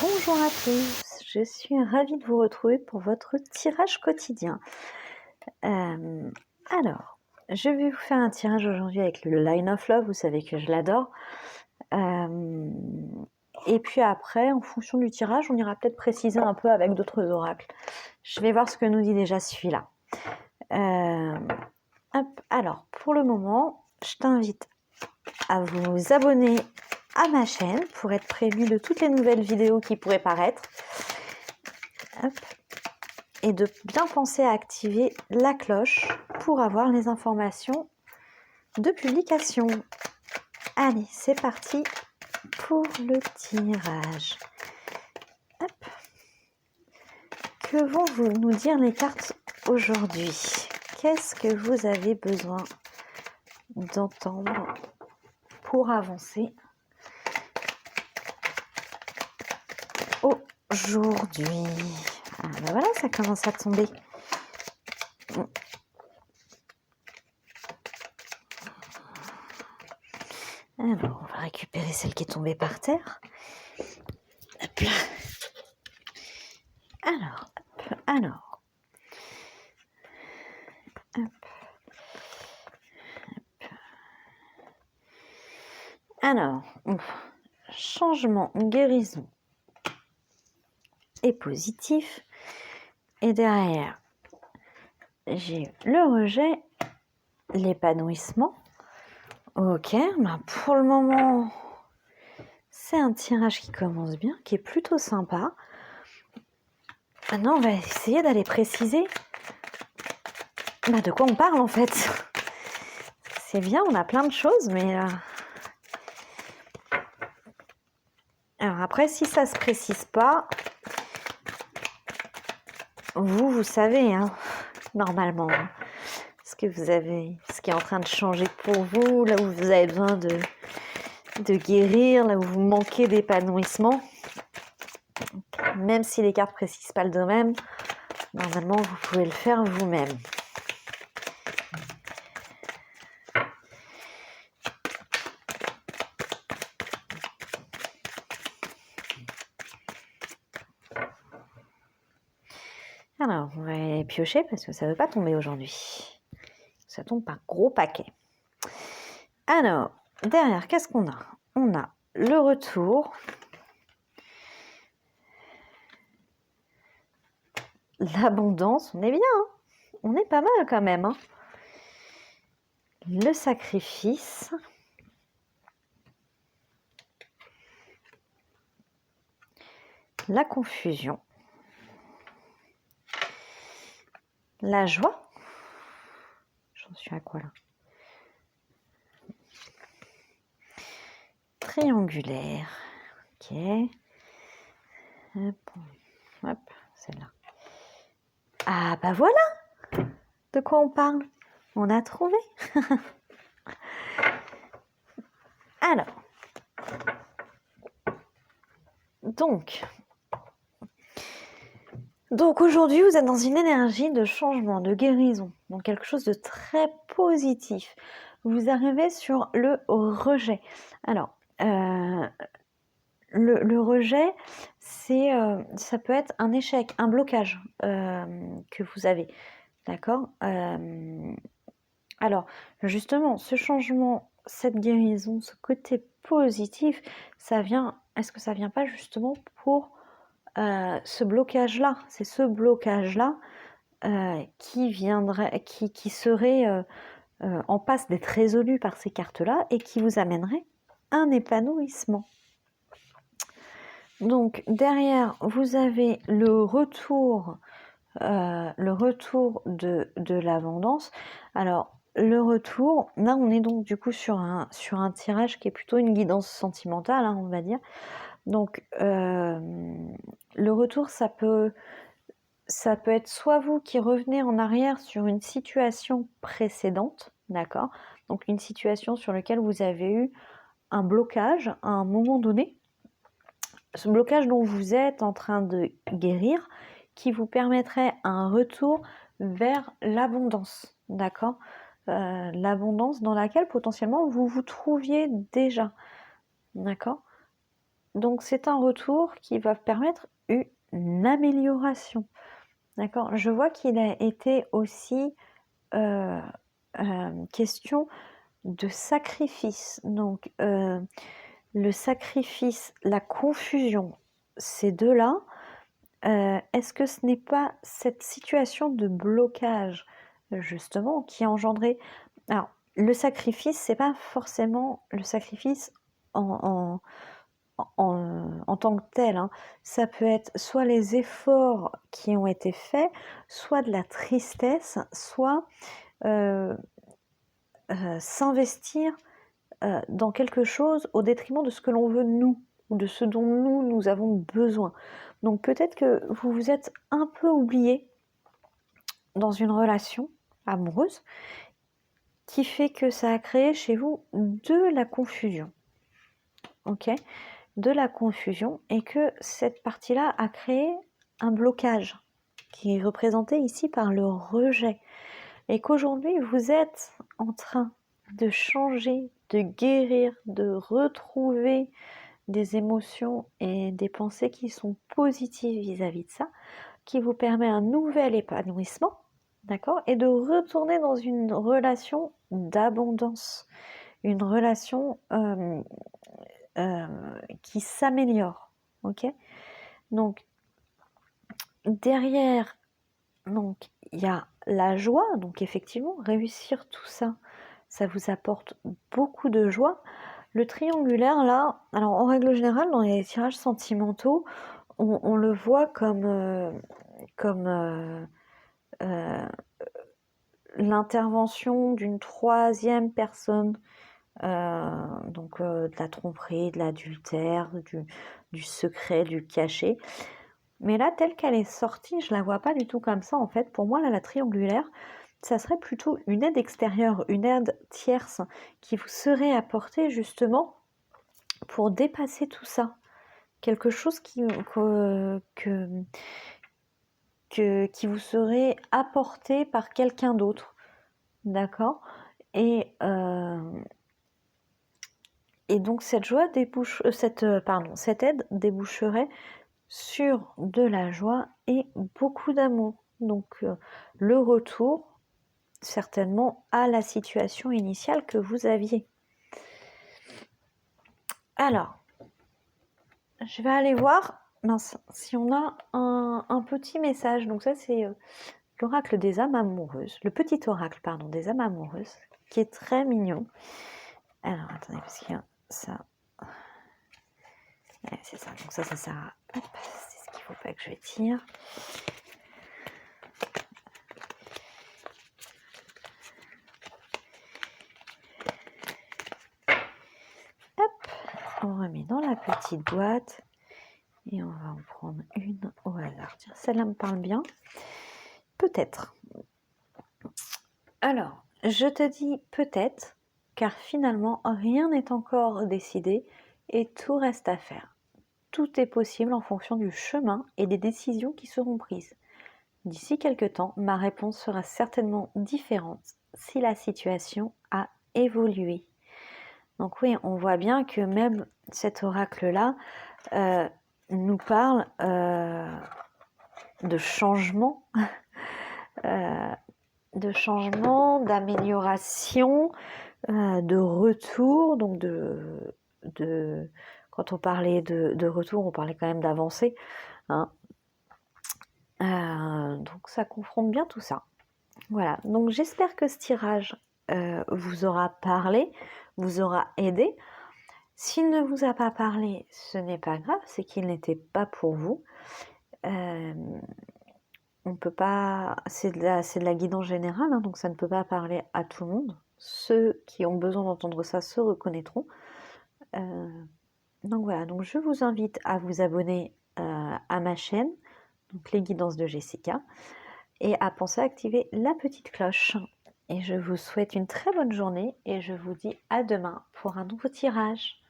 Bonjour à tous, je suis ravie de vous retrouver pour votre tirage quotidien. Alors, je vais vous faire un tirage aujourd'hui avec le Line of Love, vous savez que je l'adore. Et puis après, en fonction du tirage, on ira peut-être préciser un peu avec d'autres oracles. Je vais voir ce que nous dit déjà celui-là. Alors, pour le moment, je t'invite à vous abonner à ma chaîne pour être prévenu de toutes les nouvelles vidéos qui pourraient paraître. Hop. Et de bien penser à activer la cloche pour avoir les informations de publication. Allez, c'est parti pour le tirage. Hop. Que vont nous dire les cartes aujourd'hui? Qu'est-ce que vous avez besoin d'entendre pour avancer aujourd'hui? Ah ben voilà, ça commence à tomber. Alors, on va récupérer celle qui est tombée par terre. Hop là. Alors, hop, alors. Hop. Alors, changement, guérison et positif. Et derrière, j'ai le rejet, l'épanouissement. Ok, ben pour le moment, c'est un tirage qui commence bien, qui est plutôt sympa. Maintenant, on va essayer d'aller préciser de quoi on parle en fait. C'est bien, on a plein de choses, mais... Alors après, si ça ne se précise pas, vous savez, hein, normalement, ce que vous avez, ce qui est en train de changer pour vous, là où vous avez besoin de guérir, là où vous manquez d'épanouissement. Même si les cartes ne précisent pas le domaine, normalement, vous pouvez le faire vous-même. Alors, on va piocher parce que ça ne veut pas tomber aujourd'hui. Ça tombe par gros paquet. Alors, derrière, qu'est-ce qu'on a? On a le retour, l'abondance, on est bien, hein, on est pas mal quand même. Hein, le sacrifice, la confusion, la joie. J'en suis à quoi là? Triangulaire. Ok. Hop, hop, celle-là. Ah bah voilà de quoi on parle. On a trouvé. Alors. Donc aujourd'hui, vous êtes dans une énergie de changement, de guérison, donc quelque chose de très positif. Vous arrivez sur le rejet. Alors, le rejet, ça peut être un échec, un blocage que vous avez, d'accord? Alors, justement, ce changement, cette guérison, ce côté positif, est-ce que ça vient pas justement pour ce blocage-là? C'est ce blocage-là qui serait en passe d'être résolu par ces cartes-là et qui vous amènerait un épanouissement. Donc derrière, vous avez le retour de l'abondance. Alors le retour, là on est donc du coup sur un tirage qui est plutôt une guidance sentimentale, hein, on va dire. Donc le retour, ça peut être soit vous qui revenez en arrière sur une situation précédente, d'accord? Donc une situation sur laquelle vous avez eu un blocage à un moment donné. Ce blocage dont vous êtes en train de guérir, qui vous permettrait un retour vers l'abondance, d'accord? L'abondance dans laquelle potentiellement vous vous trouviez déjà, d'accord? Donc c'est un retour qui va permettre une amélioration. D'accord? Je vois qu'il a été aussi question de sacrifice. Donc le sacrifice, la confusion, ces deux-là, est-ce que ce n'est pas cette situation de blocage, justement, qui a engendré... Alors, le sacrifice, c'est pas forcément le sacrifice en tant que tel, hein. Ça peut être soit les efforts qui ont été faits, soit de la tristesse, soit s'investir dans quelque chose au détriment de ce que l'on veut nous, ou de ce dont nous avons besoin. Donc peut-être que vous vous êtes un peu oublié dans une relation amoureuse qui fait que ça a créé chez vous de la confusion. Ok ? De la confusion, et que cette partie-là a créé un blocage qui est représenté ici par le rejet. Et qu'aujourd'hui, vous êtes en train de changer, de guérir, de retrouver des émotions et des pensées qui sont positives vis-à-vis de ça, qui vous permet un nouvel épanouissement, d'accord, et de retourner dans une relation d'abondance, une relation qui s'améliore, ok. Donc derrière, donc il y a la joie, donc effectivement réussir tout ça, ça vous apporte beaucoup de joie. Le triangulaire là, alors en règle générale dans les tirages sentimentaux, on le voit comme l'intervention d'une troisième personne, donc de la tromperie, de l'adultère, du secret, du cachet. Mais là, telle qu'elle est sortie, je la vois pas du tout comme ça en fait. Pour moi, là, la triangulaire, ça serait plutôt une aide extérieure, une aide tierce qui vous serait apportée justement pour dépasser tout ça. Quelque chose qui vous serait apporté par quelqu'un d'autre. D'accord ? Et donc cette joie cette aide déboucherait sur de la joie et beaucoup d'amour. Donc le retour certainement à la situation initiale que vous aviez. Alors, je vais aller voir si on a un petit message. Donc ça c'est l'oracle des âmes amoureuses, le petit oracle pardon des âmes amoureuses, qui est très mignon. Alors attendez, parce qu'il y a ça. Ouais, c'est ça, donc ça sert à... Hop, c'est ce qu'il faut pas que je tire. Hop, on remet dans la petite boîte et on va en prendre une au hasard. Tiens, celle-là me parle bien. Peut-être. Alors, je te dis peut-être, car finalement, rien n'est encore décidé et tout reste à faire. Tout est possible en fonction du chemin et des décisions qui seront prises. D'ici quelques temps, ma réponse sera certainement différente si la situation a évolué. Donc oui, on voit bien que même cet oracle-là nous parle de changement, d'amélioration, de retour. Donc quand on parlait de retour, on parlait quand même d'avancée, hein. Donc ça confronte bien tout ça. Voilà, donc j'espère que ce tirage vous aura parlé, vous aura aidé. S'il ne vous a pas parlé, ce n'est pas grave, c'est qu'il n'était pas pour vous. On peut pas, c'est de la guidance générale, hein, donc ça ne peut pas parler à tout le monde. Ceux qui ont besoin d'entendre ça se reconnaîtront. Donc voilà, donc je vous invite à vous abonner à ma chaîne, donc les guidances de Jessica, et à penser à activer la petite cloche. Et je vous souhaite une très bonne journée et je vous dis à demain pour un nouveau tirage.